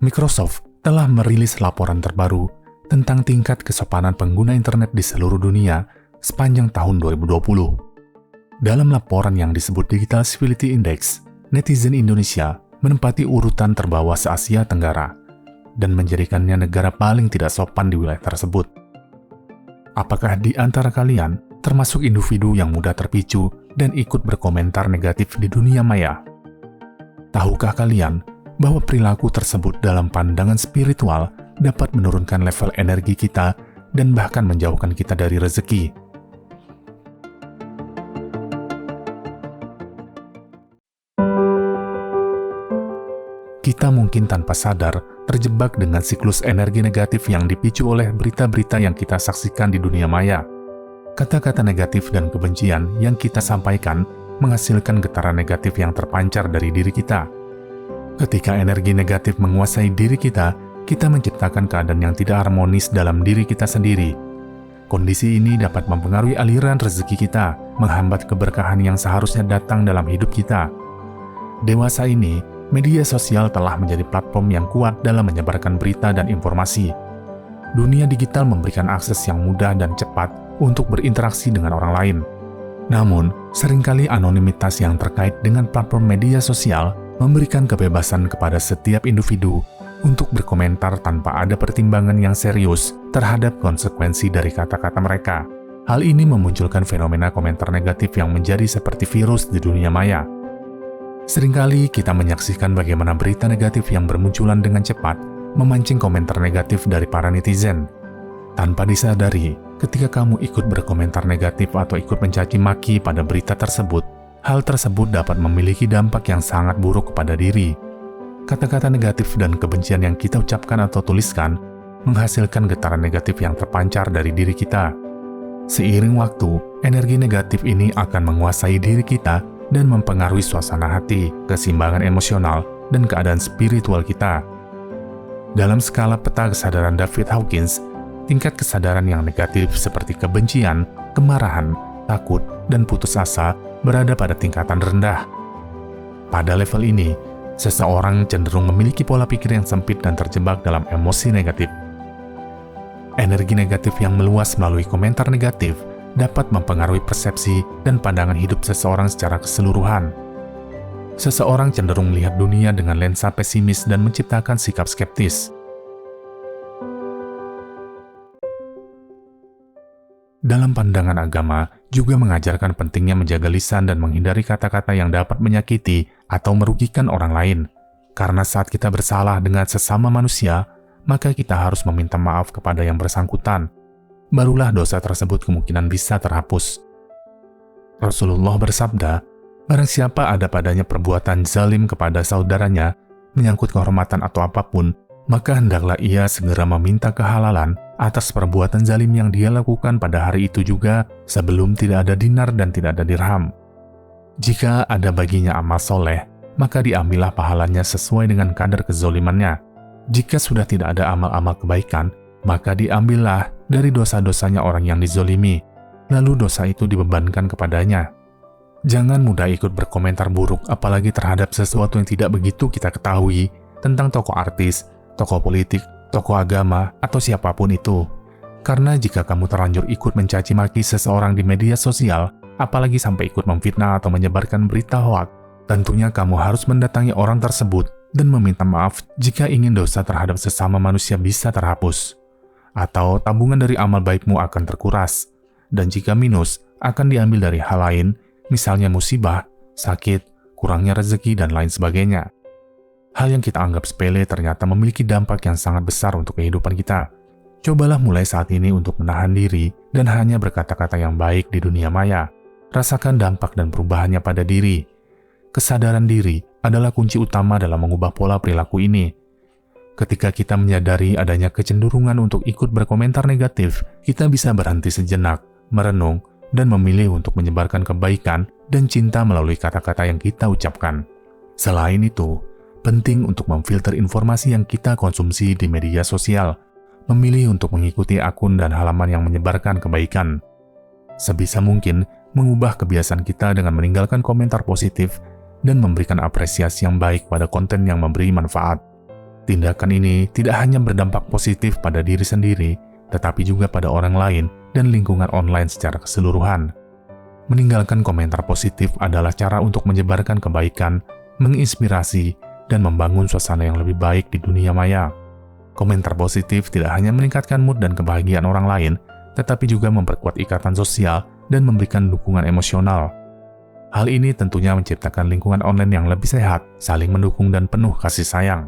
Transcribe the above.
Microsoft telah merilis laporan terbaru tentang tingkat kesopanan pengguna internet di seluruh dunia sepanjang tahun 2020. Dalam laporan yang disebut Digital Civility Index, netizen Indonesia menempati urutan terbawah se-Asia Tenggara dan menjadikannya negara paling tidak sopan di wilayah tersebut. Apakah di antara kalian termasuk individu yang mudah terpicu dan ikut berkomentar negatif di dunia maya? Tahukah kalian bahwa perilaku tersebut dalam pandangan spiritual dapat menurunkan level energi kita dan bahkan menjauhkan kita dari rezeki? Kita mungkin tanpa sadar terjebak dengan siklus energi negatif yang dipicu oleh berita-berita yang kita saksikan di dunia maya. Kata-kata negatif dan kebencian yang kita sampaikan menghasilkan getaran negatif yang terpancar dari diri kita. Ketika energi negatif menguasai diri kita menciptakan keadaan yang tidak harmonis dalam diri kita sendiri. Kondisi ini dapat mempengaruhi aliran rezeki kita, menghambat keberkahan yang seharusnya datang dalam hidup kita. Dewasa ini, media sosial telah menjadi platform yang kuat dalam menyebarkan berita dan informasi. Dunia digital memberikan akses yang mudah dan cepat untuk berinteraksi dengan orang lain. Namun, seringkali anonimitas yang terkait dengan platform media sosial memberikan kebebasan kepada setiap individu untuk berkomentar tanpa ada pertimbangan yang serius terhadap konsekuensi dari kata-kata mereka. Hal ini memunculkan fenomena komentar negatif yang menjadi seperti virus di dunia maya. Seringkali kita menyaksikan bagaimana berita negatif yang bermunculan dengan cepat memancing komentar negatif dari para netizen. Tanpa disadari, ketika kamu ikut berkomentar negatif atau ikut mencaci maki pada berita tersebut, hal tersebut dapat memiliki dampak yang sangat buruk kepada diri. Kata-kata negatif dan kebencian yang kita ucapkan atau tuliskan menghasilkan getaran negatif yang terpancar dari diri kita. Seiring waktu, energi negatif ini akan menguasai diri kita dan mempengaruhi suasana hati, keseimbangan emosional, dan keadaan spiritual kita. Dalam skala peta kesadaran David Hawkins, tingkat kesadaran yang negatif seperti kebencian, kemarahan, takut, dan putus asa berada pada tingkatan rendah. Pada level ini, seseorang cenderung memiliki pola pikir yang sempit dan terjebak dalam emosi negatif. Energi negatif yang meluas melalui komentar negatif dapat mempengaruhi persepsi dan pandangan hidup seseorang secara keseluruhan. Seseorang cenderung melihat dunia dengan lensa pesimis dan menciptakan sikap skeptis. Dalam pandangan agama, juga mengajarkan pentingnya menjaga lisan dan menghindari kata-kata yang dapat menyakiti atau merugikan orang lain. Karena saat kita bersalah dengan sesama manusia, maka kita harus meminta maaf kepada yang bersangkutan. Barulah dosa tersebut kemungkinan bisa terhapus. Rasulullah bersabda, barang siapa ada padanya perbuatan zalim kepada saudaranya, menyangkut kehormatan atau apapun, maka hendaklah ia segera meminta kehalalan atas perbuatan zalim yang dia lakukan pada hari itu juga, sebelum tidak ada dinar dan tidak ada dirham. Jika ada baginya amal soleh, maka diambillah pahalanya sesuai dengan kadar kezolimannya. Jika sudah tidak ada amal-amal kebaikan, maka diambillah dari dosa-dosanya orang yang dizolimi, lalu dosa itu dibebankan kepadanya. Jangan mudah ikut berkomentar buruk, apalagi terhadap sesuatu yang tidak begitu kita ketahui, tentang tokoh artis, tokoh politik, tokoh agama, atau siapapun itu. Karena jika kamu terlanjur ikut mencaci maki seseorang di media sosial, apalagi sampai ikut memfitnah atau menyebarkan berita hoak, tentunya kamu harus mendatangi orang tersebut dan meminta maaf jika ingin dosa terhadap sesama manusia bisa terhapus. Atau tabungan dari amal baikmu akan terkuras, dan jika minus, akan diambil dari hal lain, misalnya musibah, sakit, kurangnya rezeki, dan lain sebagainya. Hal yang kita anggap sepele ternyata memiliki dampak yang sangat besar untuk kehidupan kita. Cobalah mulai saat ini untuk menahan diri dan hanya berkata-kata yang baik di dunia maya. Rasakan dampak dan perubahannya pada diri. Kesadaran diri adalah kunci utama dalam mengubah pola perilaku ini. Ketika kita menyadari adanya kecenderungan untuk ikut berkomentar negatif, kita bisa berhenti sejenak, merenung, dan memilih untuk menyebarkan kebaikan dan cinta melalui kata-kata yang kita ucapkan. Selain itu, penting untuk memfilter informasi yang kita konsumsi di media sosial, memilih untuk mengikuti akun dan halaman yang menyebarkan kebaikan. Sebisa mungkin, mengubah kebiasaan kita dengan meninggalkan komentar positif dan memberikan apresiasi yang baik pada konten yang memberi manfaat. Tindakan ini tidak hanya berdampak positif pada diri sendiri, tetapi juga pada orang lain dan lingkungan online secara keseluruhan. Meninggalkan komentar positif adalah cara untuk menyebarkan kebaikan, menginspirasi, dan membangun suasana yang lebih baik di dunia maya. Komentar positif tidak hanya meningkatkan mood dan kebahagiaan orang lain, tetapi juga memperkuat ikatan sosial dan memberikan dukungan emosional. Hal ini tentunya menciptakan lingkungan online yang lebih sehat, saling mendukung dan penuh kasih sayang.